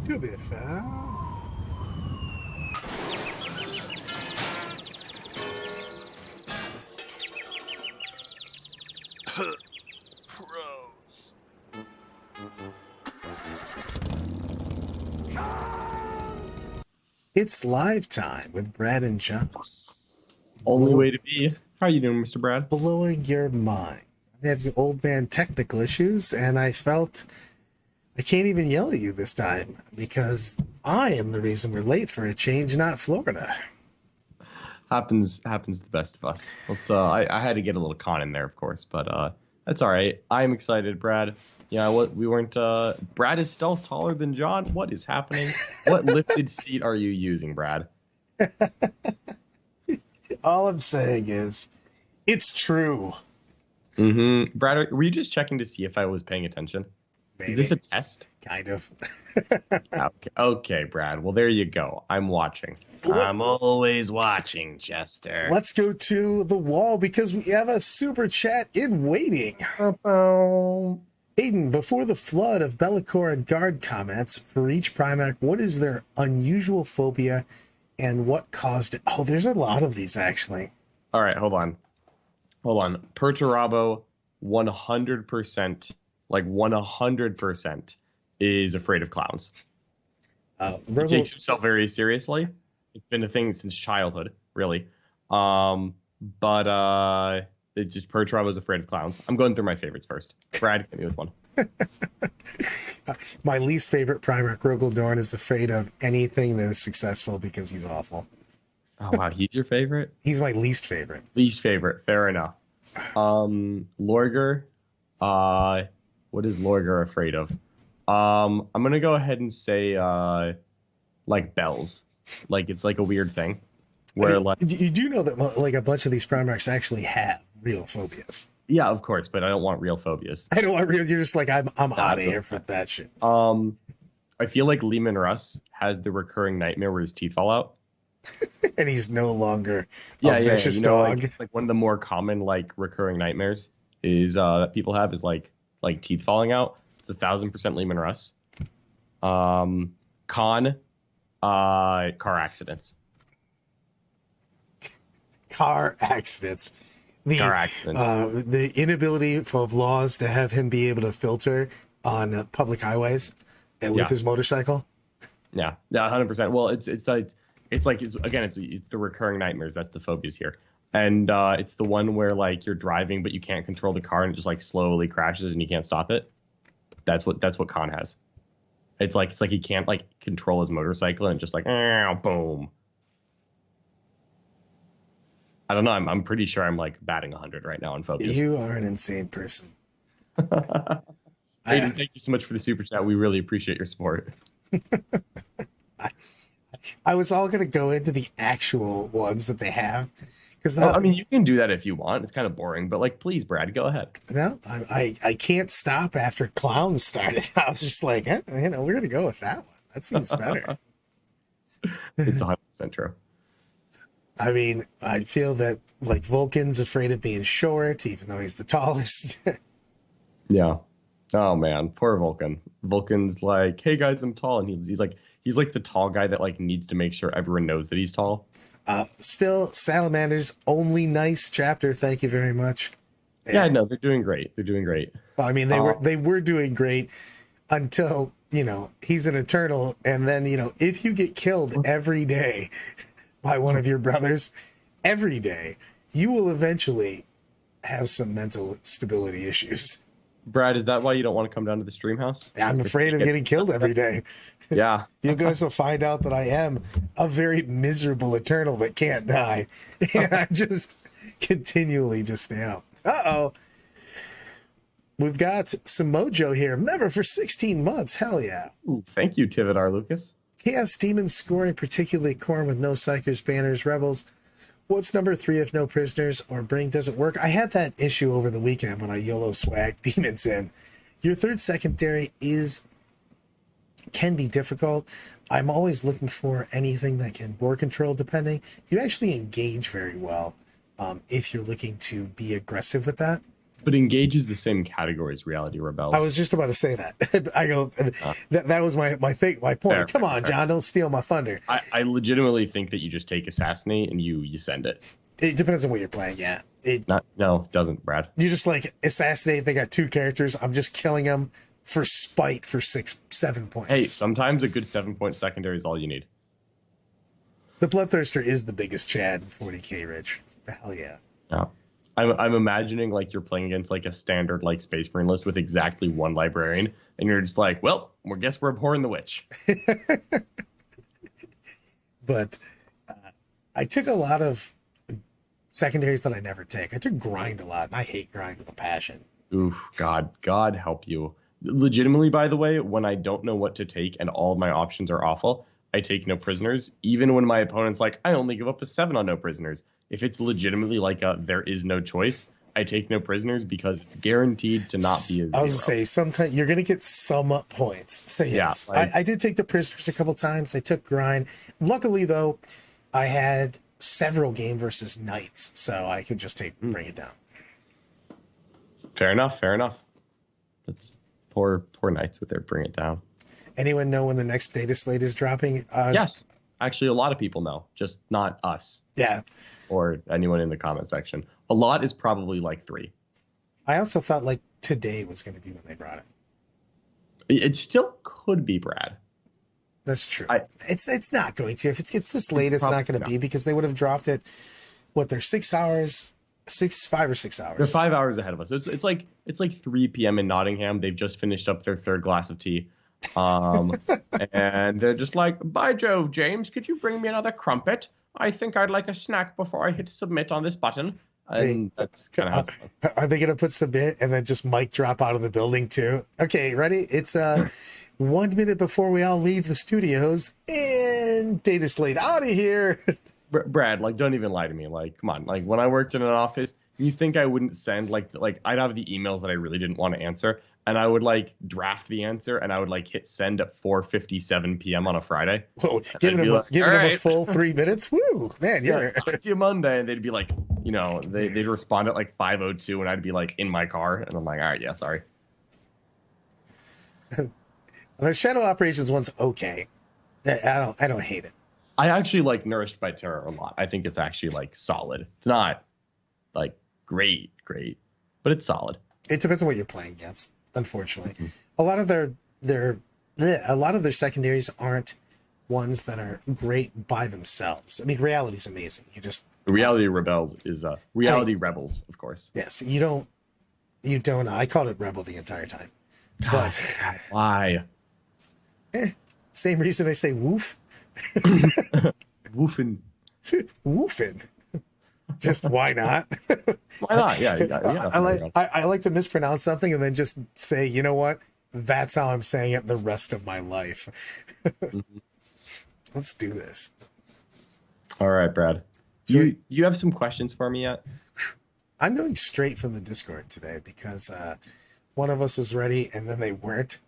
To be fair. Pros. It's live time with Brad and John. Only way to be. How are you doing, Mr. Brad? Blowing your mind. I'm having old man technical issues, and I felt I can't even yell at you this time because I am the reason we're late for a change, not Florida. Happens to the best of us. Let's I had to get a little con in there, of course, but that's all right. I'm excited, Brad. Yeah, we weren't Brad is still taller than John. What is happening? What lifted seat are you using, Brad? All I'm saying is it's true. Mm-hmm. Brad, were you just checking to see if I was paying attention? Maybe. Is this a test? Kind of. Okay, Brad. Well, there you go. I'm watching. I'm always watching, Chester. Let's go to the wall because we have a super chat in waiting. Aiden, before the flood of Bellicor and Guard comments, for each Primarch, what is their unusual phobia and what caused it? Oh, there's a lot of these, actually. All right, hold on. Perturabo, 100%, like 100%, is afraid of clowns. He takes himself very seriously. It's been a thing since childhood, really. But it just Perturabo is afraid of clowns. I'm going through my favorites first. Brad, hit me with one. My least favorite Primarch, Rogaldorn, is afraid of anything that is successful because he's awful. Oh, wow. He's your favorite? He's my least favorite. Least favorite. Fair enough. Lorgar. What is Lorgar afraid of? I'm going to go ahead and say, like, bells. Like, it's like a weird thing. Where, like, you do know that, like, a bunch of these Primarchs actually have real phobias. Yeah, of course, but I don't want real phobias. I don't want real. You're just like, I'm out of here for that shit. I feel like Lehman Russ has the recurring nightmare where his teeth fall out. And he's no longer a vicious dog. Like one of the more common like recurring nightmares is that people have is like teeth falling out. It's 1,000% Lehman Russ. Con, car accidents. Car accidents. Car accidents. The inability of laws to have him be able to filter on public highways and with his motorcycle. Yeah, 100%. Well, it's the recurring nightmares. That's the phobias here, and it's the one where like you're driving but you can't control the car and it just like slowly crashes and you can't stop it. That's what Con has. It's like he can't like control his motorcycle and just like boom. I don't know. I'm pretty sure I'm like batting 100 right now on phobias. You are an insane person. Aiden, thank you so much for the super chat. We really appreciate your support. I was all going to go into the actual ones that they have. Because I mean, you can do that if you want. It's kind of boring, but like, please, Brad, go ahead. No, I can't stop after clowns started. I was just like, we're going to go with that one. That seems better. It's 100% true. I mean, I feel that like Vulcan's afraid of being short, even though he's the tallest. Yeah. Oh man, poor Vulcan. Vulcan's like, hey guys, I'm tall, and he's like the tall guy that like needs to make sure everyone knows that he's tall. Still, Salamander's only nice chapter. Thank you very much. Yeah, no, they're doing great. They're doing great. Well, I mean, they were doing great until he's an Eternal, and then if you get killed every day by one of your brothers, every day, you will eventually have some mental stability issues. Brad, is that why you don't want to come down to the stream house? I'm afraid of getting killed every day. Yeah. You guys will find out that I am a very miserable Eternal that can't die. And I just continually just stay out. Uh-oh. We've got some mojo here. Member for 16 months. Hell yeah. Ooh, thank you, Tividar Lucas. Chaos Demons scoring, particularly Khorne with no Psychers, Banners, Rebels. What's number 3 if no prisoners or bring doesn't work? I had that issue over the weekend when I YOLO swag Demons in. Your third secondary can be difficult. I'm always looking for anything that can board control depending. You actually engage very well if you're looking to be aggressive with that. But Engage is the same category as Reality Rebels. I was just about to say that. I go, that was my point. Fair, Come on, fair. John, don't steal my thunder. I legitimately think that you just take Assassinate and you send it. It depends on what you're playing, yeah. No, it doesn't, Brad. You just like Assassinate, they got 2 characters. I'm just killing them for spite for 6-7 points. Hey, sometimes a good 7-point secondary is all you need. The Bloodthirster is the biggest Chad in 40k, Rich. The hell yeah. Yeah. I'm imagining like you're playing against like a standard like Space Marine list with exactly 1 librarian, and you're just like, well, guess we're abhorring the witch. But I took a lot of secondaries that I never take. I took grind a lot, and I hate grind with a passion. Oof, God help you. Legitimately, by the way, when I don't know what to take and all of my options are awful, I take no prisoners, even when my opponent's like, I only give up a 7 on no prisoners. If it's legitimately like there is no choice, I take no prisoners because it's guaranteed to not be a 0. I was going to say, sometimes you're going to get some points. So yes, Yeah, I did take the prisoners a couple times. I took grind. Luckily, though, I had several game versus knights, so I could just bring it down. Fair enough. That's poor knights with their bring it down. Anyone know when the next Dataslate is dropping? Yes. Actually, a lot of people know, just not us. Yeah. Or anyone in the comment section. A lot is probably like 3. I also thought like today was going to be when they brought it. It still could be, Brad. That's true. It's not going to. If it's this late, it's not going to be because they would have dropped it. What, they're 6 hours, 5 or 6 hours. They're 5 hours ahead of us. It's like 3 p.m. in Nottingham. They've just finished up their 3rd glass of tea. And they're just like, by Jove, James, could you bring me another crumpet? I think I'd like a snack before I hit submit on this button. And that's kind of how it's going. Are they going to put submit and then just mic drop out of the building too? Okay, ready? It's 1 minute before we all leave the studios and Dataslate out of here. Brad, like, don't even lie to me. Like, come on. Like, when I worked in an office, you think I wouldn't send like I'd have the emails that I really didn't want to answer, and I would like draft the answer, and I would like hit send at 4:57 p.m. on a Friday. Whoa, giving them a full 3 minutes. Woo, man, yeah, talk to you Monday, and they'd be like, you know, they'd respond at like 5:02, and I'd be like in my car, and I'm like, all right, yeah, sorry. The Shadow Operations one's okay. I don't hate it. I actually like Nourished by Terror a lot. I think it's actually like solid. It's not like great, but it's solid. It depends on what you're playing against, unfortunately. Mm-hmm. A lot of their secondaries aren't ones that are great by themselves. I mean, Reality's amazing. You just Reality Rebels is Rebels, of course. Yes, you don't. I called it Rebel the entire time. But why? Same reason I say woof. Woofing. Woofing. Just why not? Why not? Yeah. I like to mispronounce something and then just say, you know what? That's how I'm saying it the rest of my life. Mm-hmm. Let's do this. All right, Brad. You have some questions for me yet? I'm going straight from the Discord today because one of us was ready and then they weren't.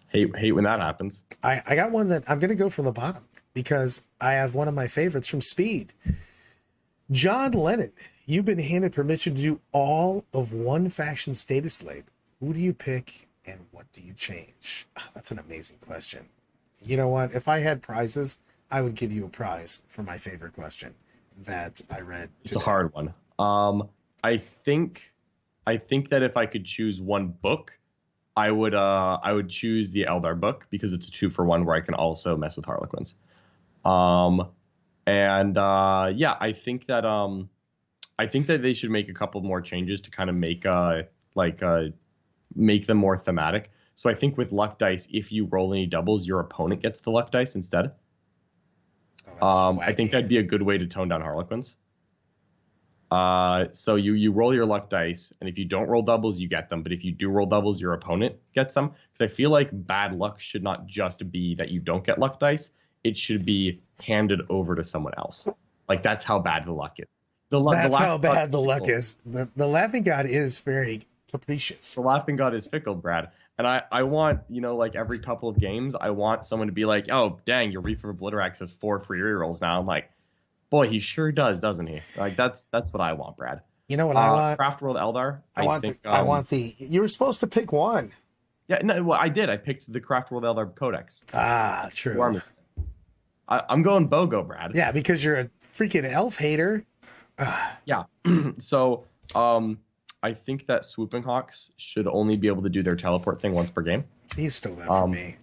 Hate when that happens. I got one that I'm going to go from the bottom because I have one of my favorites from Speed. John Lennon, you've been handed permission to do all of one faction's data slate. Who do you pick and what do you change? Oh, that's an amazing question. You know what? If I had prizes, I would give you a prize for my favorite question that I read. It's a hard one. I think that if I could choose one book, I would choose the Eldar book because it's a 2-for-1 where I can also mess with Harlequins. I think that they should make a couple more changes to kind of make them more thematic. So I think with luck dice, if you roll any doubles, your opponent gets the luck dice instead. I think that'd be a good way to tone down Harlequins. So you roll your luck dice, and if you don't roll doubles, you get them. But if you do roll doubles, your opponent gets them. Because I feel like bad luck should not just be that you don't get luck dice. It should be handed over to someone else. Like, that's how bad the luck is. That's how bad the luck is. The Laughing God is very capricious. The Laughing God is fickle, Brad. And I want, like every couple of games, I want someone to be like, oh, dang, your Reef of Obliterax has 4 free rerolls now. I'm like, boy, he sure does, doesn't he? Like, that's what I want, Brad. You know what I want? Craft World Eldar. I think. I want the. You were supposed to pick one. Yeah, no, well, I did. I picked the Craft World Eldar Codex. Ah, true. Army. I'm going BOGO, Brad. Yeah, because you're a freaking elf hater. Yeah. So, I think that Swooping Hawks should only be able to do their teleport thing once per game. You stole that from me.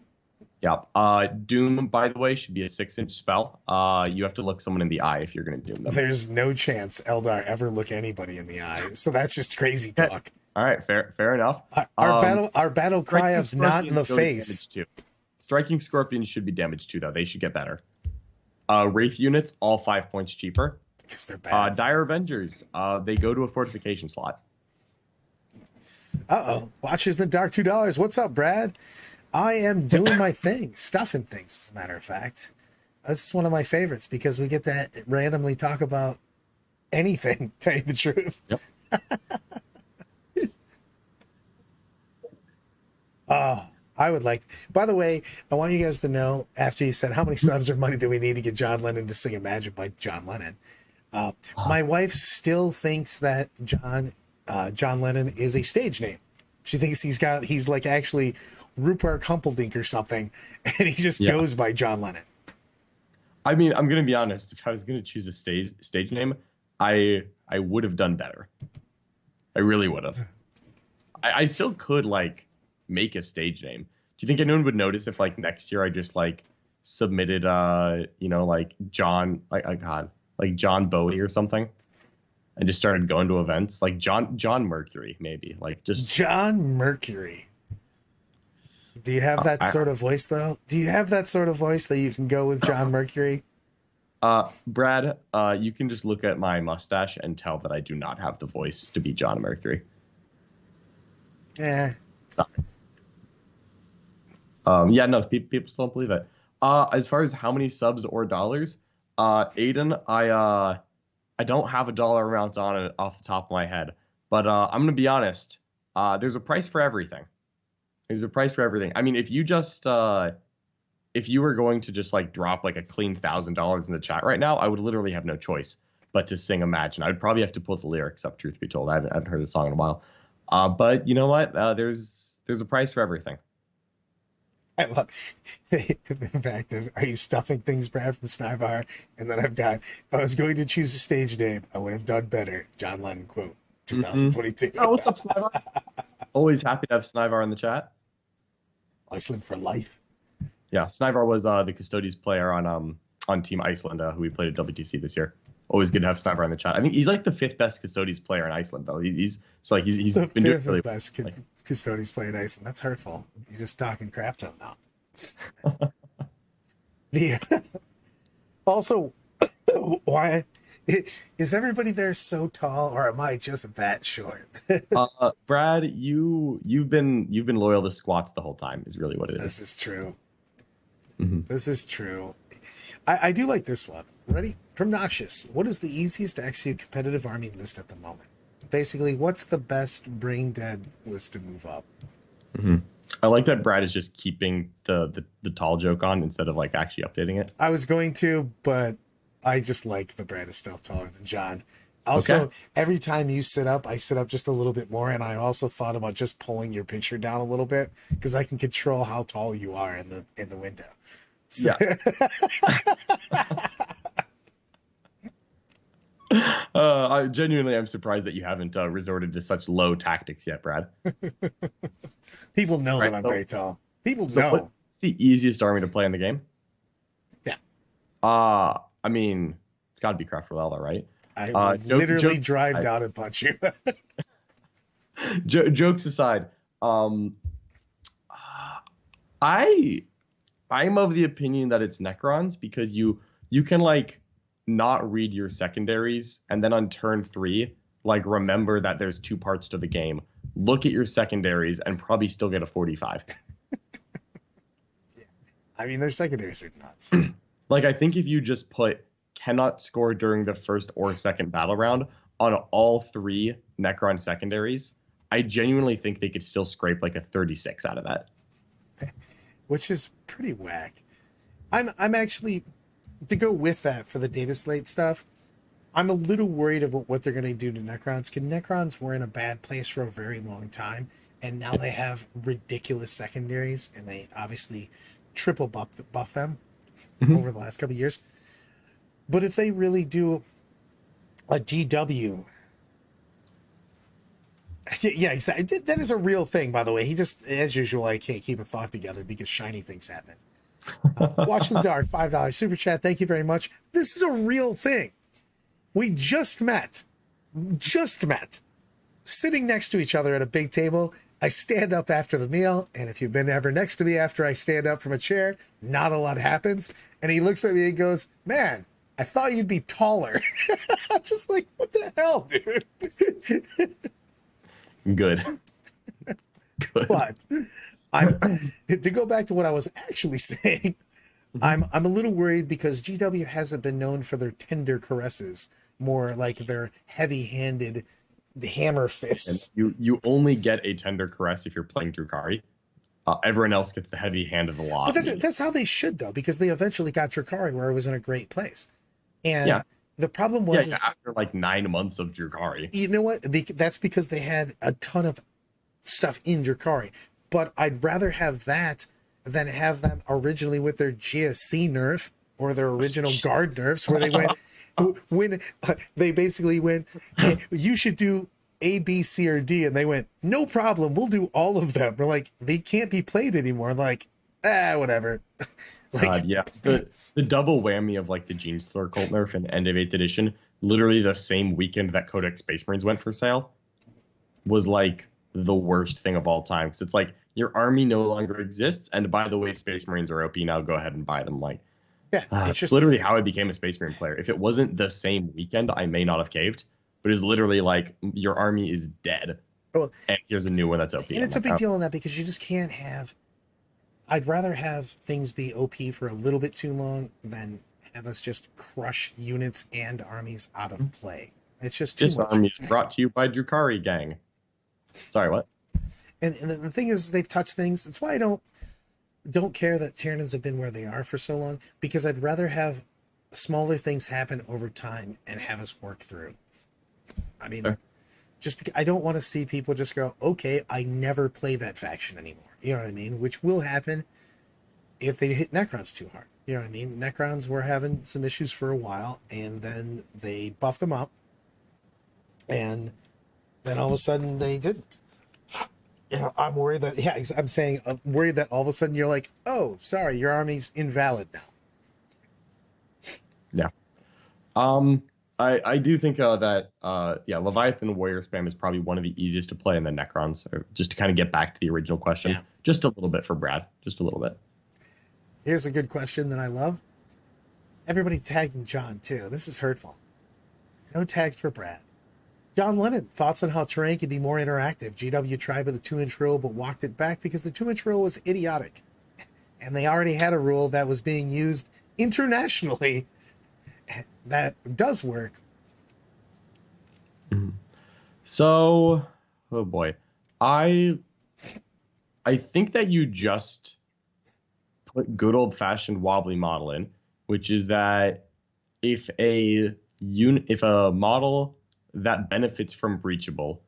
Yeah. Doom, by the way, should be a 6-inch spell. You have to look someone in the eye if you're going to doom them. There's no chance Eldar ever look anybody in the eye. So that's just crazy talk. All right, fair enough. Our battle cry of not in the face. Striking Scorpions should be damage 2, though. They should get better. Wraith units, all 5 points cheaper. Because they're bad. Dire Avengers, they go to a fortification slot. Uh-oh. Watchers in the dark, $2. What's up, Brad? I am doing my thing. Stuffing things, as a matter of fact. This is one of my favorites because we get to randomly talk about anything, tell you the truth. Yep. I would like, by the way, I want you guys to know, after you said how many subs or money do we need to get John Lennon to sing Imagine by John Lennon, my wife still thinks that John Lennon is a stage name. She thinks he's like actually Rupert Humperdinck or something, and he just goes by John Lennon. I mean, I'm going to be honest. If I was going to choose a stage name, I would have done better. I really would have. I still could, like, make a stage name. Do you think anyone would notice if, like, next year I just, like, submitted, like John, like John Bowie or something, and just started going to events? Like John Mercury, maybe. Like, just John Mercury. Do you have that sort of voice, though? Do you have that sort of voice that you can go with John Mercury? Brad, you can just look at my mustache and tell that I do not have the voice to be John Mercury. Yeah. Sorry. No, people still don't believe it. As far as how many subs or dollars, Aiden, I don't have a dollar amount on it off the top of my head, but I'm gonna be honest. There's a price for everything. There's a price for everything. I mean, if you were going to just like drop like a clean $1,000 in the chat right now, I would literally have no choice but to sing Imagine. I would probably have to pull the lyrics up, truth be told. I haven't heard the song in a while. But you know what? There's a price for everything. I love the fact of, are you stuffing things, Brad, from Snivar? And then I've got, if I was going to choose a stage name, I would have done better. John Lennon quote, 2022. Oh, what's up, Snivar? Always happy to have Snivar in the chat. Iceland for life. Yeah, Snivar was the Custodes player on Team Iceland, who we played at WTC this year. Always good to have Snivar in the chat. I think he's like the 5th best Custodes player in Iceland, though. He's the been doing really best Custodes player in Iceland. That's hurtful. You're just talking crap to him now. Also, why is everybody there so tall, or am I just that short? Brad, you've been loyal to squats the whole time. Is really what it is. This is true. Mm-hmm. This is true. I do like this one. Ready? From Noxious. What is the easiest to execute competitive army list at the moment? Basically, what's the best brain dead list to move up? Mm-hmm. I like that Brad is just keeping the tall joke on instead of like actually updating it. I was going to, but I just like the Brad is still taller than John. Also, Every time you sit up, I sit up just a little bit more, and I also thought about just pulling your picture down a little bit because I can control how tall you are in the window. So. Yeah. I genuinely am surprised that you haven't resorted to such low tactics yet, Brad. People know that I'm very tall. People know. What's the easiest army to play in the game? Yeah. I mean, it's got to be Craft Eldar, right? I would literally drive down and punch you. Jokes aside, I'm of the opinion that it's Necrons because you can like not read your secondaries and then on turn 3 like remember that there's 2 parts to the game, look at your secondaries and probably still get a 45. Yeah. I mean, their secondaries are nuts. Like, I think if you just put cannot score during the first or second battle round on all 3 Necron secondaries, I genuinely think they could still scrape like a 36 out of that. Which is pretty whack. I'm actually, to go with that for the Dataslate stuff, I'm a little worried about what they're going to do to Necrons. Because Necrons were in a bad place for a very long time, and now they have ridiculous secondaries, and they obviously triple buff them over the last couple of years. But if they really do a GW, yeah, exactly. That is a real thing, by the way. He just, as usual, I can't keep a thought together because shiny things happen. Watch the Dark, $5 super chat. Thank you very much. This is a real thing. We just met, sitting next to each other at a big table. I stand up after the meal, and if you've been ever next to me after I stand up from a chair, not a lot happens. And he looks at me and goes, "Man, I thought you'd be taller." I'm just like, what the hell, dude? Good. Good. But to go back to what I was actually saying, I'm a little worried because GW hasn't been known for their tender caresses, more like their heavy-handed hammer fists. And you only get a tender caress if you're playing Drukhari. Everyone else gets the heavy hand of the law. But that's how they should, though, because they eventually got Drukhari where it was in a great place. And the problem was after like 9 months of Drukhari. You know what? That's because they had a ton of stuff in Drukhari. But I'd rather have that than have them originally with their GSC nerf or their original guard nerfs, where they went when they basically went, "Hey, you should do A, B, C, or D," and they went, "No problem, we'll do all of them." We're like, they can't be played anymore. Like, whatever. Like, the double whammy of like the Gene Store cult nerf and end of 8th edition, literally the same weekend that Codex Space Marines went for sale, was like the worst thing of all time. Because it's like your army no longer exists, and by the way, Space Marines are OP now. Go ahead and buy them. Like, it's just literally how I became a Space Marine player. If it wasn't the same weekend, I may not have caved. But it's literally like your army is dead, and here's a new one that's OP. And it's a big deal in that because you just can't have. I'd rather have things be OP for a little bit too long than have us just crush units and armies out of play. It's just too much. This army is brought to you by Drukhari Gang. Sorry, what? And the thing is, they've touched things. That's why I don't care that Tyranids have been where they are for so long, because I'd rather have smaller things happen over time and have us work through. I mean, just because I don't want to see people just go, "Okay, I never play that faction anymore." You know what I mean? Which will happen if they hit Necrons too hard. You know what I mean? Necrons were having some issues for a while, and then they buffed them up, and then all of a sudden they didn't. You know, I'm worried that, I'm worried that all of a sudden you're like, "Oh, sorry, your army's invalid now." Yeah. I do think that Leviathan Warrior spam is probably one of the easiest to play in the Necrons. Just to kind of get back to the original question, just a little bit for Brad, just a little bit. Here's a good question that I love. Everybody tagging John too. This is hurtful. No tag for Brad. John Lennon, thoughts on how terrain could be more interactive? GW tried with a 2-inch rule but walked it back because the 2-inch rule was idiotic. And they already had a rule that was being used internationally that does work. So, oh boy. I think that you just put good old-fashioned wobbly model in, which is that if a model that benefits from breachable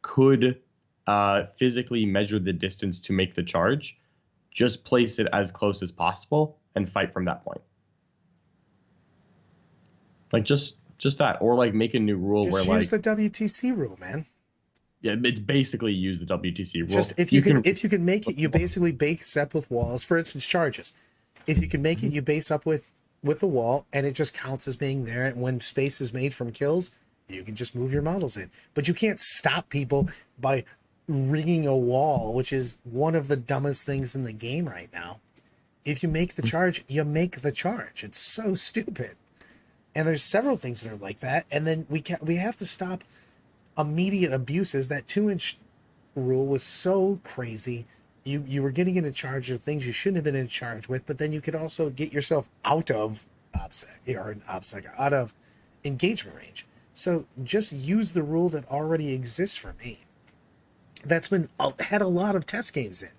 could physically measure the distance to make the charge, just place it as close as possible and fight from that point. Like just that, or like make a new rule just where use the WTC rule, man. Yeah, it's basically use the WTC rule. Just if you can make it, you basically base up with walls. For instance, charges. If you can make it, you base up with the wall, and it just counts as being there. And when space is made from kills, you can just move your models in. But you can't stop people by rigging a wall, which is one of the dumbest things in the game right now. If you make the charge, you make the charge. It's so stupid. And there's several things that are like that. And then we have to stop immediate abuses. That 2-inch rule was so crazy. You were getting into charge of things you shouldn't have been in charge with, but then you could also get yourself out of out of engagement range. So just use the rule that already exists for me. That's been had a lot of test games in.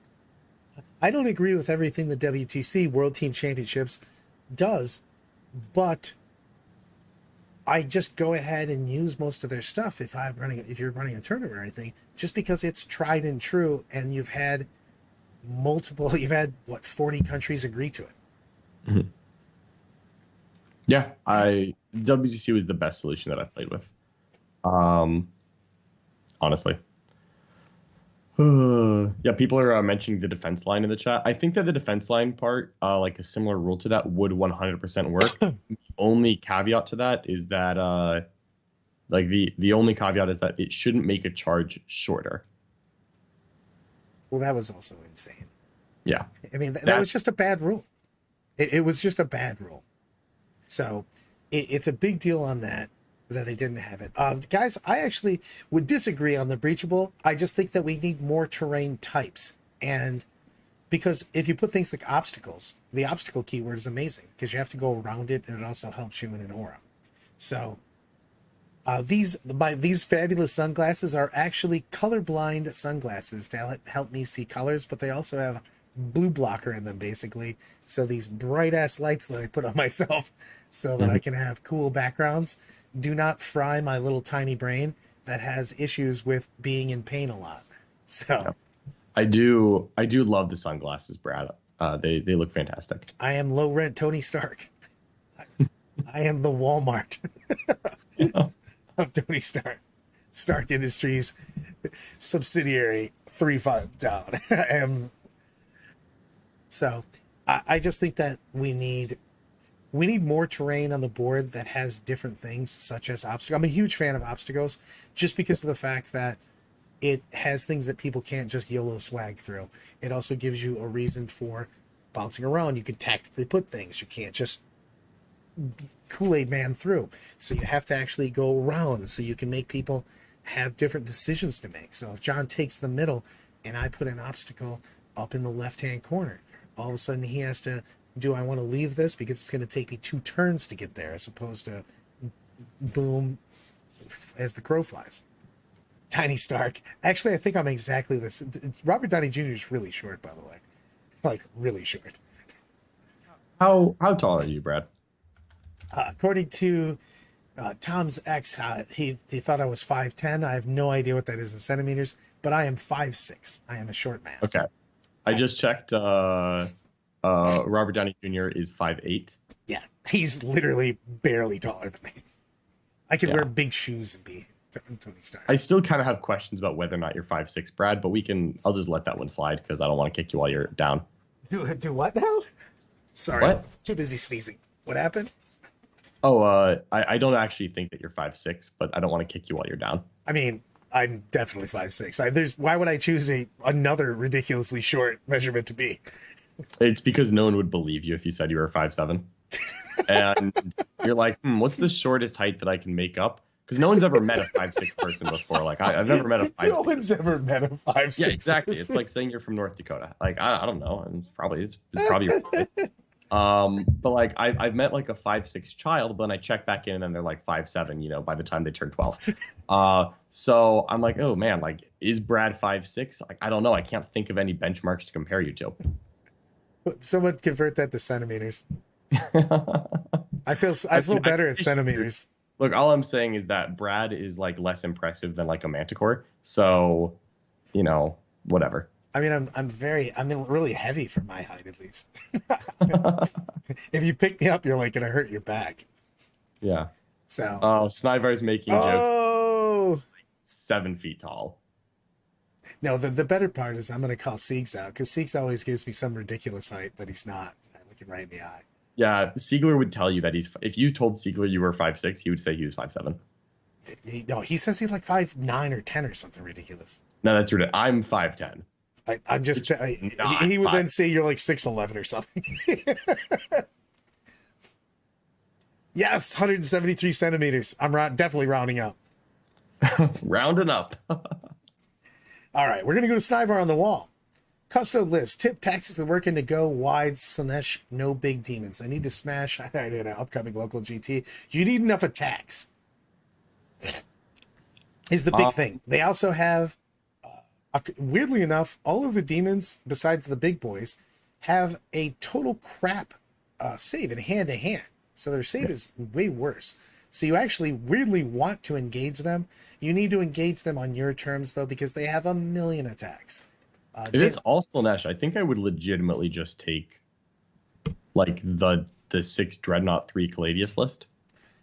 I don't agree with everything the WTC World Team Championships does, but I just go ahead and use most of their stuff if you're running a tournament or anything, just because it's tried and true, and you've had what, 40 countries agree to it. Mm-hmm. Yeah, WGC was the best solution that I played with. Honestly. Yeah, people are mentioning the defense line in the chat. I think that the defense line part, like a similar rule to that, would 100% work. The only caveat to that is that, like the only caveat is that it shouldn't make a charge shorter. Well, that was also insane. Yeah, I mean that was just a bad rule. It was just a bad rule. So it's a big deal on that they didn't have it. Guys, I actually would disagree on the breachable. I just think that we need more terrain types. And because if you put things like obstacles, the obstacle keyword is amazing because you have to go around it, and it also helps you in an aura. So these fabulous sunglasses are actually colorblind sunglasses to help me see colors, but they also have blue blocker in them, basically. So these bright ass lights that I put on myself so that I can have cool backgrounds do not fry my little tiny brain that has issues with being in pain a lot. So I do love the sunglasses, Brad. They look fantastic. I am low rent Tony Stark. I am the Walmart of Tony Stark. Stark Industries subsidiary 3-5 down. So I just think that we need more terrain on the board that has different things, such as obstacles. I'm a huge fan of obstacles, just because of the fact that it has things that people can't just YOLO swag through. It also gives you a reason for bouncing around. You can tactically put things. You can't just Kool-Aid man through. So you have to actually go around, so you can make people have different decisions to make. So if John takes the middle and I put an obstacle up in the left-hand corner, all of a sudden he has to, do I want to leave this because it's going to take me 2 turns to get there, as opposed to boom as the crow flies. Tiny Stark. Actually, I think I'm exactly this. Robert Downey Jr. is really short, by the way. Like, really short. How tall are you, Brad? According to Tom's ex, he thought I was 5'10". I have no idea what that is in centimeters, but I am 5'6". I am a short man. Okay. I just checked. Robert Downey Jr. is 5'8". Yeah, he's literally barely taller than me. I could wear big shoes and be Tony Stark. I still kind of have questions about whether or not you're 5'6", Brad, but I'll just let that one slide because I don't want to kick you while you're down. Do what now? Sorry, what? Too busy sneezing. What happened? Oh, I don't actually think that you're 5'6", but I don't want to kick you while you're down. I mean, I'm definitely 5'6". Why would I choose another ridiculously short measurement to be? It's because no one would believe you if you said you were 5'7". And you're like, what's the shortest height that I can make up? Because no one's ever met a 5'6" person before. Like, I've never met a 5'6". No one's ever met a 5'6". Yeah, exactly. It's like saying you're from North Dakota. Like, I don't know. And it's probably but like I've met like a 5'6" child, but then I check back in and they're like 5'7", by the time they turn 12. So I'm like, oh man, like, is Brad 5'6"? Like, I don't know. I can't think of any benchmarks to compare you to. Someone convert that to centimeters. I feel better at centimeters. Look, all I'm saying is that Brad is like less impressive than like a manticore. So, whatever. I mean, I'm really heavy for my height, at least. If you pick me up, you're like gonna hurt your back. Yeah. So. Oh, Snivar's making jokes. Oh. 7 feet tall. No, the better part is I'm gonna call Siegs out, because Siegs always gives me some ridiculous height that he's not. I look him right in the eye. Yeah, Siegler would tell you that if you told Siegler you were 5'6", he would say he was 5'7". No, he says he's like 5'9" or 10 or something ridiculous. No, that's ridiculous. I'm 5'10". I'm just. He would then say you're like 6'11" or something. Yes, 173 centimeters. I'm definitely rounding up. Rounding up. All right, we're gonna go to Snivar on the wall. Custode list. Tip taxes that work in to go wide. Slaanesh, no big demons. I need to smash an upcoming local GT. You need enough attacks. Is the big thing. They also have, weirdly enough, all of the demons, besides the big boys, have a total crap save in hand-to-hand. So their save is way worse. So you actually weirdly want to engage them. You need to engage them on your terms, though, because they have a million attacks. If it's all Slaanesh, I think I would legitimately just take like the 6 Dreadnought 3 Caladius list.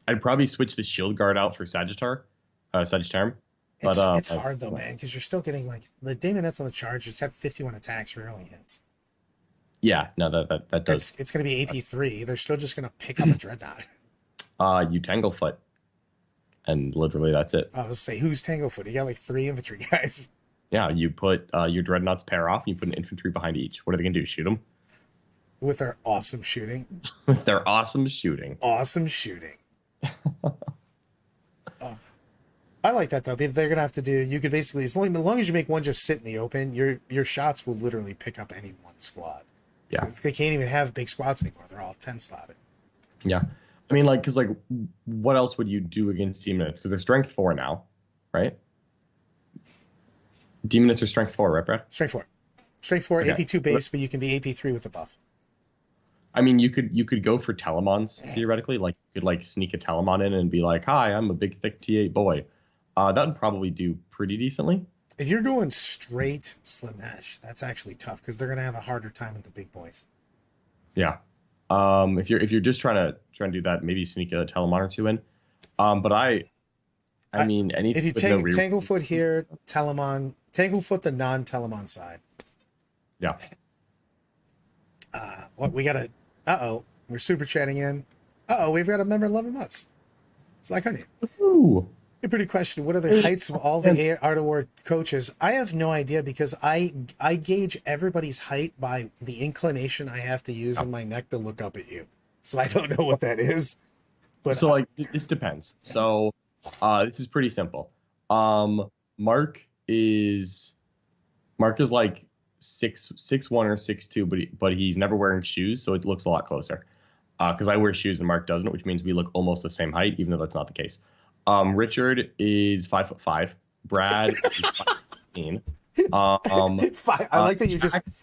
I'd probably switch the Shield Guard out for Sagittarium. But It's hard though, man, because you're still getting like the Daemonettes on the charge just have 51 attacks, rarely hits. Yeah, no, that does. It's going to be AP3. They're still just going to pick up a Dreadnought. You Tanglefoot, and literally that's it. I was say, who's Tanglefoot? You got like 3 infantry guys. Yeah, you put your Dreadnoughts pair off, and you put an infantry behind each. What are they gonna do? Shoot them? With their awesome shooting. With their awesome shooting. Awesome shooting. I like that though. They're gonna have to do. You could basically, as long as you make one just sit in the open, your shots will literally pick up any one squad. Yeah, they can't even have big squads anymore. They're all 10 slotted. Yeah, I mean, like, because like, what else would you do against Daemonettes? Because they're strength 4 now, right? Daemonettes are strength 4, right, Brad? Strength 4, strength 4, Okay. AP2 base, but you can be AP3 with the buff. I mean, you could go for Telemons theoretically. Like, you could like sneak a Telemon in and be like, "Hi, I'm a big thick T8 boy." That would probably do pretty decently. If you're going straight Slaanesh, that's actually tough because they're gonna have a harder time with the big boys. Yeah. If you're just trying to do that, maybe sneak a Telemon or 2 in. But I mean, anything. If you take Tanglefoot here, Telemon, Tanglefoot the non-Telemon side. Yeah. What we gotta? We're super chatting in. We've got a member 11 months. It's like honey. Ooh. A pretty question. What are the heights of all the Art of War coaches? I have no idea because I gauge everybody's height by the inclination I have to use in my neck to look up at you. So I don't know what that is. But So like this depends. So this is pretty simple. Mark is like 6'1" or 6'2", but he's never wearing shoes, so it looks a lot closer. Because I wear shoes and Mark doesn't, which means we look almost the same height, even though that's not the case. Richard is 5'5". Brad is 5'15". I like that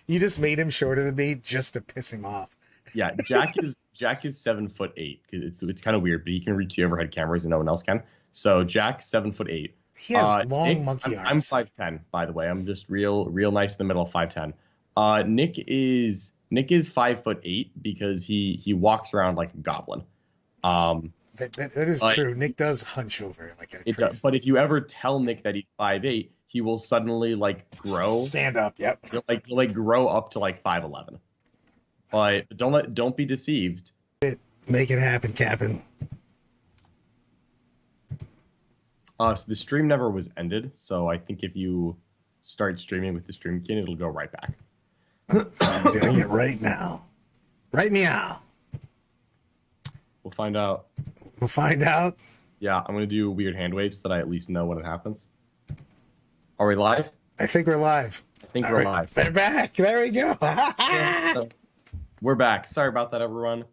you just made him shorter than me just to piss him off. Yeah, Jack is 7'8". It's kind of weird, but he can reach the overhead cameras and no one else can. So Jack's 7'8". He has long Nick, monkey I'm arms. 5'10", by the way. I'm just real nice in the middle, 5'10". Nick is 5'8" because he walks around like a goblin. That is true. Nick does hunch over like a Does, but if you ever tell Nick that he's 5'8", he will suddenly like grow. Stand up. Yep. He'll like grow up to like 5'11". But don't be deceived. Make it happen, Captain. So the stream never was ended, so I think if you start streaming with the stream key, it'll go right back. I'm doing it right now. Right meow. We'll find out. We'll find out. Yeah, I'm gonna do weird hand waves so that I at least know when it happens. Are we live? I think we're live. I think we're live. They're back. There we go. So, we're back. Sorry about that, everyone.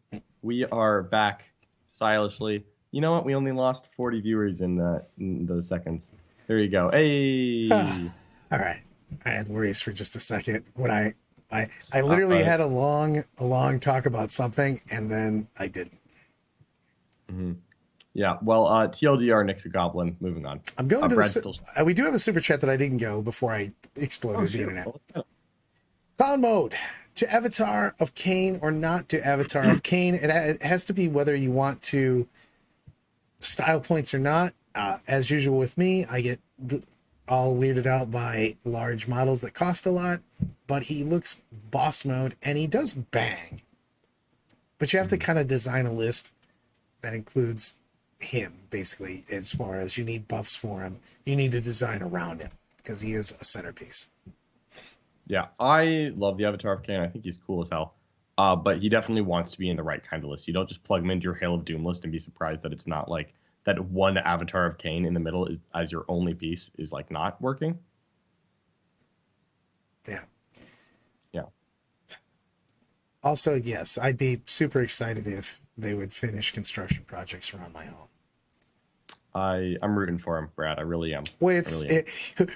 We are back stylishly. You know what? We only lost 40 viewers in those seconds. There you go. Hey. All right. I had worries for just a second when I literally had a long talk about something and then I didn't. Mm-hmm. Yeah. Well, TLDR, Nick's a goblin. Moving on. I'm going to we do have a super chat that I didn't go before I exploded the internet. Clown mode. To Avatar of Khaine or not to Avatar of Khaine. It has to be whether you want to style points or not. As usual with me, I get all weirded out by large models that cost a lot, but he looks boss mode and he does bang. But you have to kind of design a list that includes him, basically, as far as you need buffs for him. You need to design around him because he is a centerpiece. Yeah, I love the Avatar of Khaine. I think he's cool as hell. But he definitely wants to be in the right kind of list. You don't just plug him into your Hail of Doom list and be surprised that it's not like that one Avatar of Khaine in the middle is, as your only piece is like not working. Yeah. Yeah. Also, yes, I'd be super excited if they would finish construction projects around my home. I'm rooting for him, Brad. I really am. Well,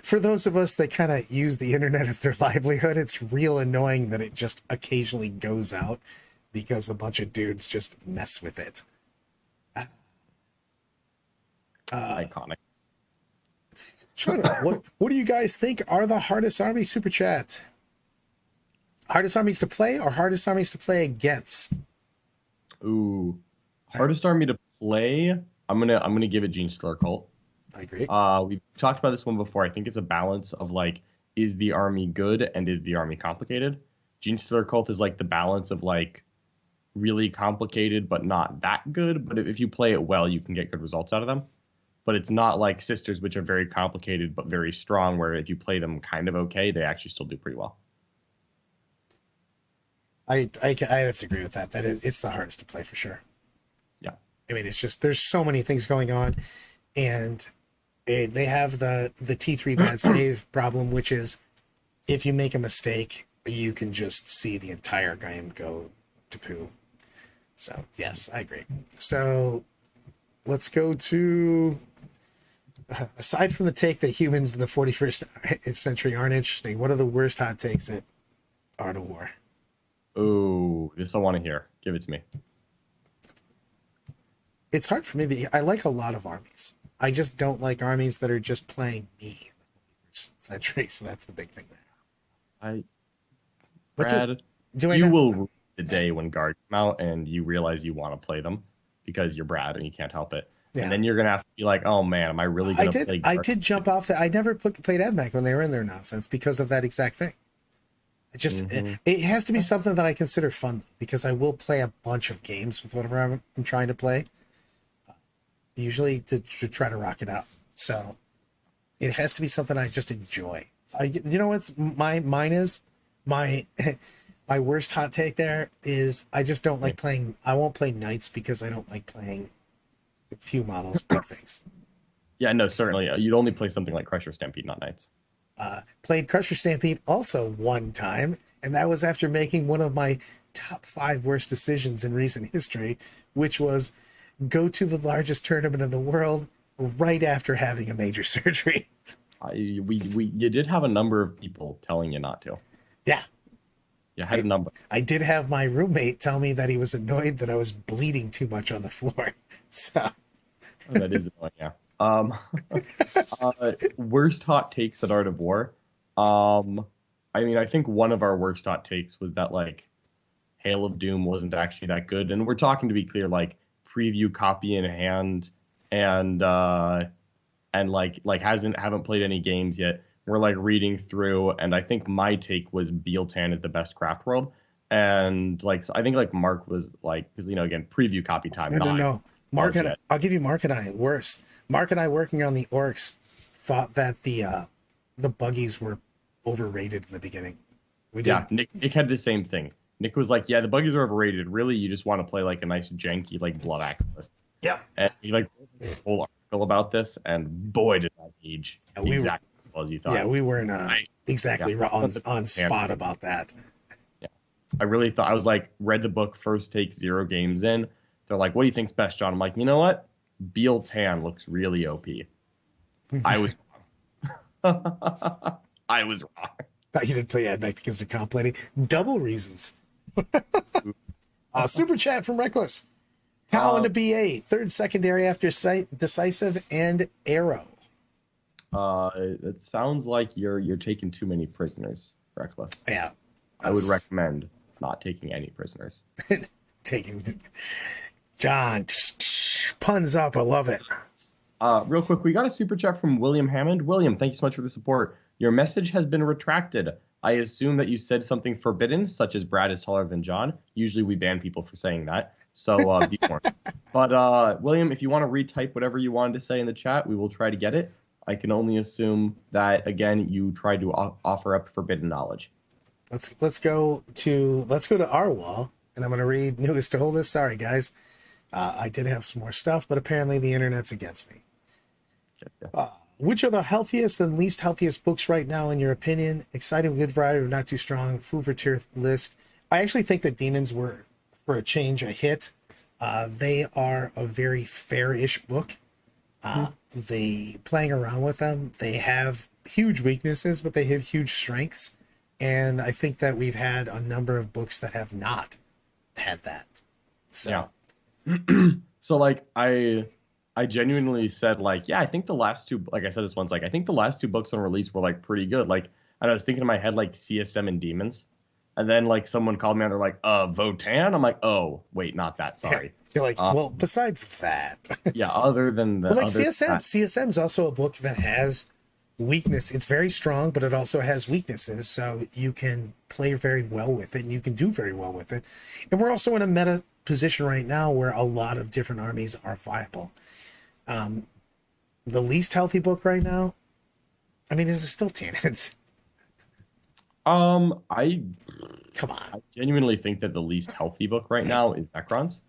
for those of us that kind of use the internet as their livelihood, it's real annoying that it just occasionally goes out because a bunch of dudes just mess with it. Iconic. Sean, what do you guys think are the hardest armies? Super chat. Hardest armies to play or hardest armies to play against? Ooh, hardest army to play. I'm gonna give it Gene Stealer Cult. I agree. We've talked about this one before. I think it's a balance of like, is the army good and is the army complicated? Gene Stealer Cult is like the balance of like really complicated but not that good. But if you play it well, you can get good results out of them. But it's not like Sisters, which are very complicated but very strong, where if you play them kind of okay, they actually still do pretty well. I have to agree with that. It's the hardest to play for sure. Yeah. I mean, it's just there's so many things going on, and they have the T3 bad save problem, which is if you make a mistake, you can just see the entire game go to poo. So yes, I agree. So let's go to aside from the take that humans in the 41st century aren't interesting, what are the worst hot takes at Art of War? Oh, this I want to hear. Give it to me. It's hard for me. I like a lot of armies. I just don't like armies that are just playing me in the 41st century. So that's the big thing there. Brad, do I you not? will ruin the day when Guard come out and you realize you want to play them because you're Brad and you can't help it. Yeah. And then you're gonna have to be like, oh man, am I really gonna play Guard? I did jump off that. I never played AdMech when they were in their nonsense because of that exact thing. It just it has to be something that I consider fun because I will play a bunch of games with whatever I'm trying to play. Usually to try to rock it out. So it has to be something I just enjoy. You know what's mine is my my worst hot take there is I just don't like playing. I won't play knights because I don't like playing few models, big things. Yeah, no, certainly. You'd only play something like Crusher Stampede, not Knights. Played Crusher Stampede also one time, and that was after making one of my top 5 worst decisions in recent history, which was go to the largest tournament in the world right after having a major surgery. You did have a number of people telling you not to. Yeah. You had a number. I did have my roommate tell me that he was annoyed that I was bleeding too much on the floor. So that is annoying, yeah. Worst hot takes at Art of War. I mean, I think one of our worst hot takes was that like Hail of Doom wasn't actually that good, and we're talking, to be clear, like preview copy in hand, and like haven't played any games yet. We're like reading through, and I think my take was Bealtan is the best craft world, and like so I think like Mark was like, because again, preview copy time. No. Mark and I'll give you Mark and I worse. Mark and I working on the orcs thought that the buggies were overrated in the beginning. Yeah, Nick had the same thing. Nick was like, yeah, the buggies are overrated. Really, you just want to play like a nice janky like Blood Axe list. Yeah. And he like wrote a whole article about this, and boy did that age exactly as well as you thought. Yeah, we weren't exactly on spot about that. Yeah. I really thought, I was like, read the book, first take 0 games in. They're like, what do you think's best, John? I'm like, you know what? Bealtan looks really OP. I was wrong. I was wrong. You didn't play AdMech because they're complainting. Double reasons. Super chat from Reckless. Tau into BA. 3rd secondary after Decisive and Arrow. It sounds like you're taking too many prisoners, Reckless. Yeah. I would recommend not taking any prisoners. Taking John puns up. I love it. Real quick, we got a super chat from William Hammond. William, thank you so much for the support. Your message has been retracted. I assume that you said something forbidden, such as Brad is taller than John. Usually we ban people for saying that, so be warned. But William, if you want to retype whatever you wanted to say in the chat, we will try to get it. I can only assume that, again, you tried to offer up forbidden knowledge. Let's go to our wall, and I'm going to read newest to oldest. Sorry, guys. I did have some more stuff, but apparently the internet's against me. Which are the healthiest and least healthiest books right now, in your opinion? Exciting, good variety, not too strong. Food for tier list. I actually think that Demons were, for a change, a hit. They are a very fair-ish book. They playing around with them. They have huge weaknesses, but they have huge strengths. And I think that we've had a number of books that have not had that. So, yeah. So like I genuinely said like, yeah, I think the last two, like I said this once, like I think the last two books on release were like pretty good. Like, and I was thinking in my head like CSM and Demons, and then like someone called me and they're like, Votan. I'm like, oh wait, not that. Sorry. You're like, well, besides that, Yeah, other than the well, like other CSM is also a book that has weakness. It's very strong, but it also has weaknesses, so you can play very well with it and you can do very well with it. And we're also in a meta position right now where a lot of different armies are viable. The least healthy book right now, I mean, is it still Tyranids? I Come on. genuinely think that the least healthy book right now is Necrons.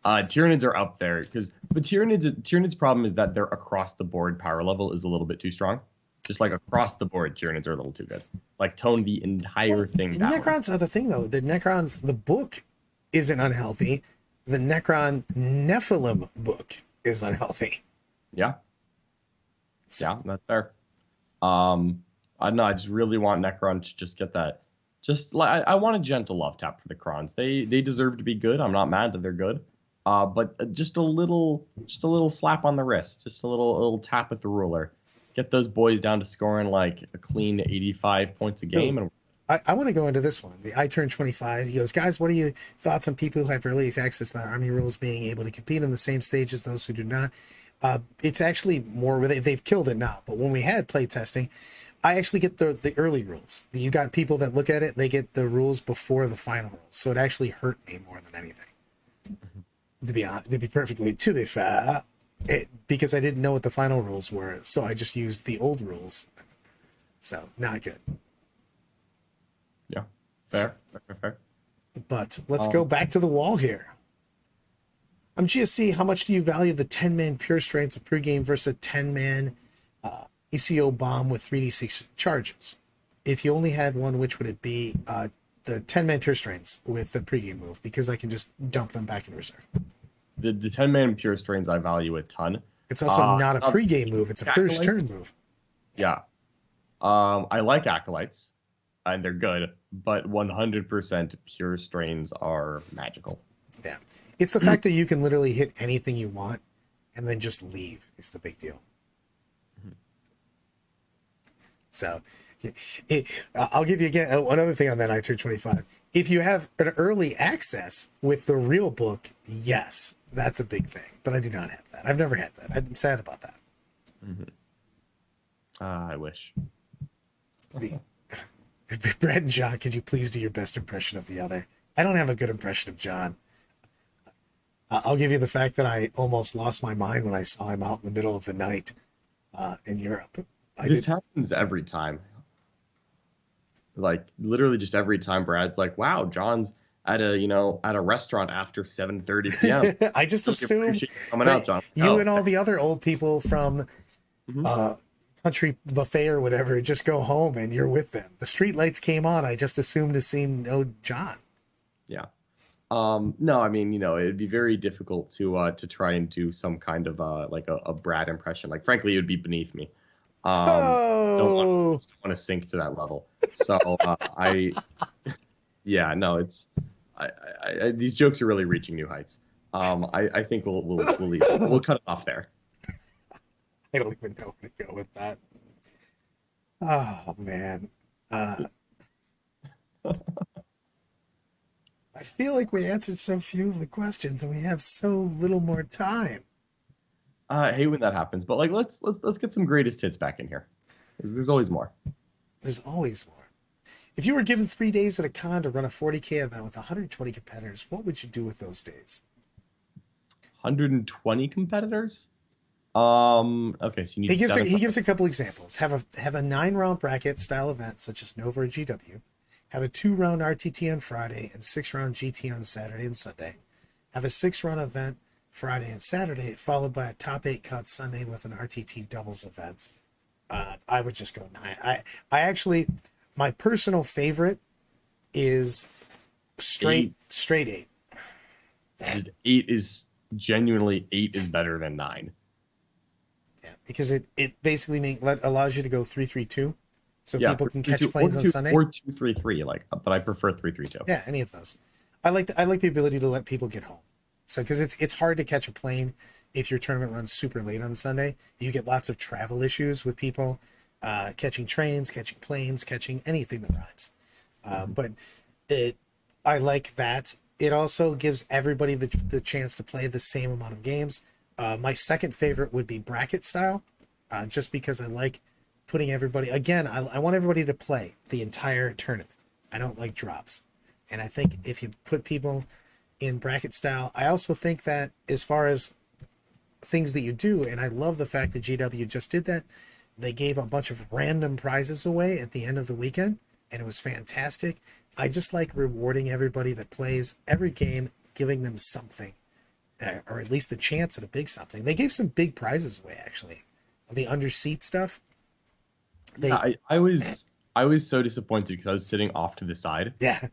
Tyranids are up there but Tyranids' problem is that their across the board power level is a little bit too strong. Just like across the board, Tyranids are a little too good. Like tone the entire thing down. Necrons are the thing though. The book isn't unhealthy. The Necron Nephilim book is unhealthy. Yeah. Yeah, that's fair. I don't know, I just really want Necron to just get that. Just like I want a gentle love tap for the Crons. They deserve to be good. I'm not mad that they're good. But just a little slap on the wrist, just a little tap with the ruler. Get those boys down to scoring like a clean 85 points a game. And I want to go into this one. I turned 25. He goes, guys, what are your thoughts on people who have early access to the army rules being able to compete on the same stage as those who do not? It's actually more, they've killed it now. But when we had play testing, I actually get the early rules. You got people that look at it, they get the rules before the final rules. So it actually hurt me more than anything. To be perfectly fair, because I didn't know what the final rules were. So I just used the old rules. So not good. Yeah, fair. But let's go back to the wall here. GSC, how much do you value the 10-man purstrains of pregame versus a 10-man ECO bomb with 3d6 charges? If you only had one, which would it be? The 10-man purstrains with the pregame move, because I can just dump them back in reserve. The 10-man purstrains I value a ton. It's also not a pregame move; it's a first turn move. Yeah, I like acolytes, and they're good, but 100% purstrains are magical. Yeah, it's the fact that you can literally hit anything you want, and then just leave is the big deal. So, I'll give you again one other thing on that I turned 25. If you have an early access with the real book, yes, that's a big thing. But I do not have that. I've never had that. I'm sad about that. I wish. Brad and John, could you please do your best impression of the other? I don't have a good impression of John. I'll give you the fact that I almost lost my mind when I saw him out in the middle of the night in Europe. This happens every time. Like literally just every time Brad's like, wow, John's at a restaurant after 7:30 p.m. I just assume coming out, John. You and all the other old people from Country Buffet or whatever just go home and you're with them. The street lights came on. I just assumed to see no John. Yeah. No, I mean, it'd be very difficult to try and do some kind of like a Brad impression. Like, frankly, it would be beneath me. Don't want to sink to that level. So these jokes are really reaching new heights. I think we'll leave it. We'll cut it off there. I don't even know where to go with that. Oh man. I feel like we answered so few of the questions and we have so little more time. I hate when that happens, but like let's get some greatest hits back in here. There's always more. There's always more. If you were given 3 days at a con to run a 40k event with 120 competitors, what would you do with those days? 120 competitors? Okay, so you need he gives a couple examples. Have a 9-round bracket style event such as Nova or GW. Have a 2-round RTT on Friday and 6-round GT on Saturday and Sunday. Have a 6-run event Friday and Saturday, followed by a top 8 cut Sunday with an RTT doubles event. I would just go 9. I actually, my personal favorite is straight 8. 8 is genuinely 8 is better than 9. Yeah, because it basically allows you to go 3-3-2, so people can catch planes on Sunday. Or 2-3-3, but I prefer 3-3-2. Yeah, any of those. I like the ability to let people get home. So because it's hard to catch a plane if your tournament runs super late on Sunday. You get lots of travel issues with people catching trains, catching planes, catching anything that rhymes. But I like that. It also gives everybody the chance to play the same amount of games. My second favorite would be bracket style, just because I like putting everybody, again, I want everybody to play the entire tournament. I don't like drops. And I think if you put people in bracket style, I also think that as far as things that you do, and I love the fact that GW just did that, they gave a bunch of random prizes away at the end of the weekend, and it was fantastic. I just like rewarding everybody that plays every game, giving them something, or at least the chance at a big something. They gave some big prizes away, actually. The underseat stuff. I was so disappointed because I was sitting off to the side. Yeah.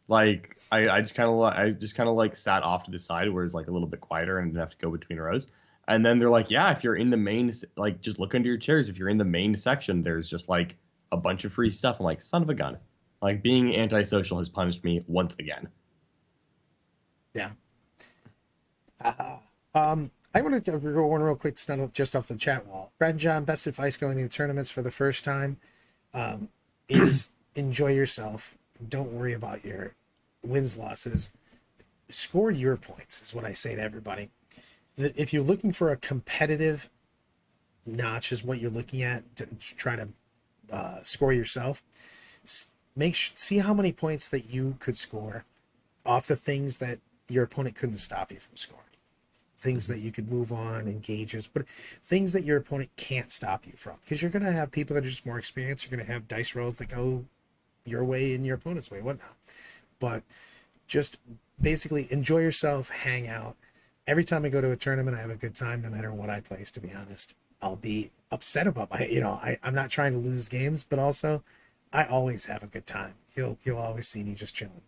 Like I just kind of like sat off to the side where it's like a little bit quieter and didn't have to go between rows. And then they're like, yeah, if you're in the main, like just look under your chairs. If you're in the main section, there's just like a bunch of free stuff. I'm like, son of a gun. Like being antisocial has punished me once again. Yeah. I want to go one real quick stuff just off the chat wall. Brad and John, best advice going into tournaments for the first time is enjoy yourself. Don't worry about your wins, losses. Score your points is what I say to everybody. If you're looking for a competitive notch is what you're looking at to try to score yourself, see how many points that you could score off the things that your opponent couldn't stop you from scoring. Things that you could move on, engages, but things that your opponent can't stop you from. Because you're going to have people that are just more experienced. You're going to have dice rolls that go your way and your opponent's way, whatnot. But just basically enjoy yourself, hang out. Every time I go to a tournament, I have a good time, no matter what I place, to be honest. I'll be upset about I'm not trying to lose games, but also I always have a good time. You'll always see me just chilling.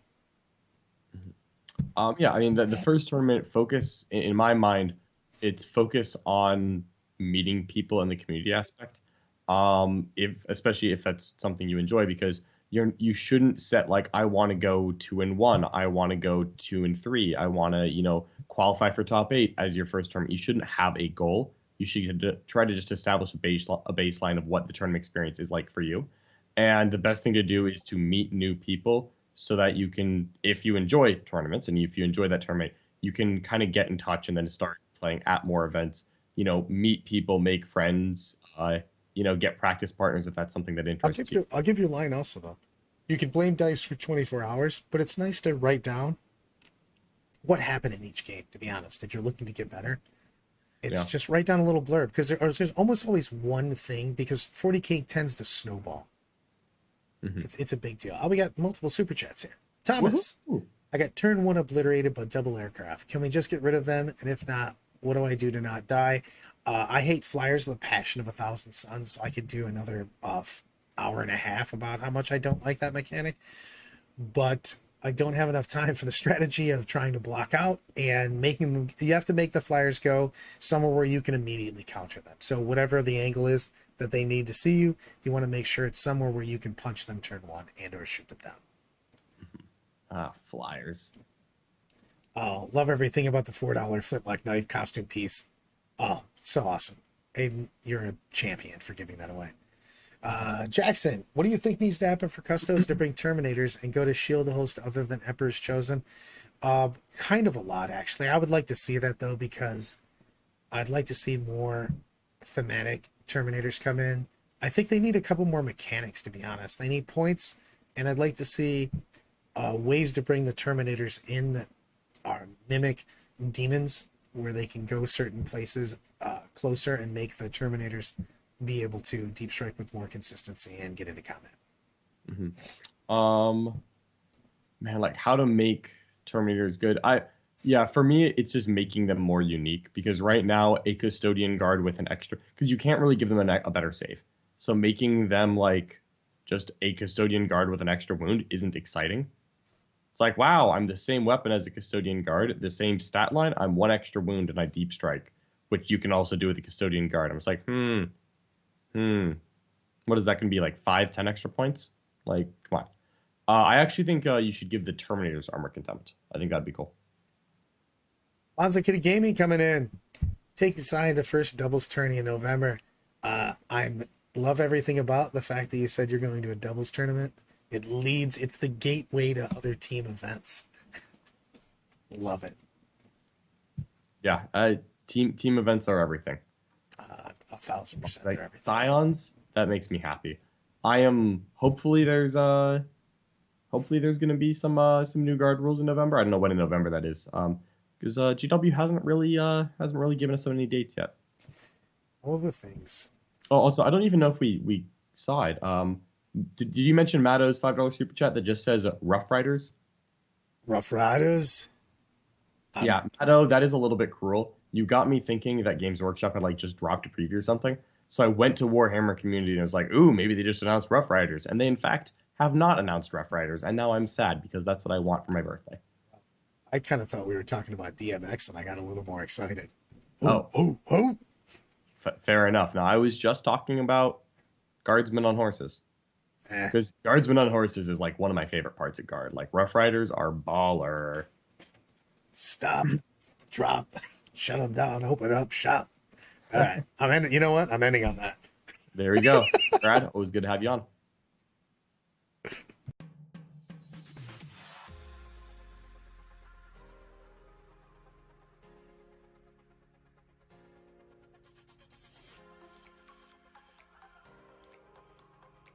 Yeah, I mean, the first tournament focus, in my mind, it's focus on meeting people in the community aspect. Especially if that's something you enjoy, because you shouldn't set like, I want to go 2-1, I want to go 2-3, I want to qualify for top 8 as your first tournament. You shouldn't have a goal. You should try to just establish a baseline of what the tournament experience is like for you. And the best thing to do is to meet new people, so that you can, if you enjoy tournaments and if you enjoy that tournament, you can kind of get in touch and then start playing at more events, meet people, make friends, get practice partners if that's something that interests you. I'll give you a line also, though. You can blame dice for 24 hours, but it's nice to write down what happened in each game, to be honest, if you're looking to get better. It's just write down a little blurb, because there's almost always one thing, because 40K tends to snowball. Mm-hmm. It's a big deal. We got multiple super chats here. Thomas, woo-hoo. I got turn 1 obliterated by double aircraft. Can we just get rid of them? And if not, what do I do to not die? I hate flyers with a passion of 1,000 suns, so I could do another hour and a half about how much I don't like that mechanic. But I don't have enough time for the strategy of trying to block out and making them. You have to make the flyers go somewhere where you can immediately counter them. So whatever the angle is that they need to see you, you want to make sure it's somewhere where you can punch them turn 1 and or shoot them down. Flyers. Oh, love everything about the $4 flintlock knife costume piece. Oh, so awesome. Aiden, you're a champion for giving that away. Jackson, what do you think needs to happen for Custodes to bring Terminators and go to shield a host other than Emperor's Chosen? Kind of a lot, actually. I would like to see that, though, because I'd like to see more thematic Terminators come in. I think they need a couple more mechanics, to be honest. They need points, and I'd like to see ways to bring the Terminators in that are mimic demons, where they can go certain places closer and make the Terminators be able to deep strike with more consistency and get into combat. Mm-hmm. Man, like how to make Terminators good. For me, it's just making them more unique, because right now a Custodian Guard with an extra, because you can't really give them a better save. So making them like just a Custodian Guard with an extra wound isn't exciting. It's like, wow, I'm the same weapon as a Custodian Guard, the same stat line, I'm 1 extra wound and I deep strike, which you can also do with the Custodian Guard. I'm just like, what is that going to be, like 5-10 extra points? Like, come on. I actually think you should give the Terminators armor contempt. I think that'd be cool. Monza Kitty Gaming coming in. Taking side the first doubles tourney in November. I'm love everything about the fact that you said you're going to a doubles tournament. It's the gateway to other team events. Love it. Yeah, team events are everything. 1,000% Like they're everything. Scions, that makes me happy. I am hopefully there's going to be some new guard rules in November. I don't know when in November that is. Because GW hasn't really given us so many dates yet. All the things. Oh, also, I don't even know if we saw it. Did you mention Matto's $5 super chat that just says Rough Riders? Rough Riders. Yeah, Matto, that is a little bit cruel. You got me thinking that Games Workshop had like just dropped a preview or something. So I went to Warhammer Community and I was like, ooh, maybe they just announced Rough Riders. And they, in fact, have not announced Rough Riders. And now I'm sad because that's what I want for my birthday. I kind of thought we were talking about DMX and I got a little more excited. Oh. Oh. Fair enough. Now, I was just talking about Guardsmen on horses. Because Guardsmen on horses is like one of my favorite parts of Guard. Like, Rough Riders are baller. Stop. Drop. Shut them down. Open up. Shop. All right. I'm ending. You know what? I'm ending on that. There we go. Brad, always good to have you on.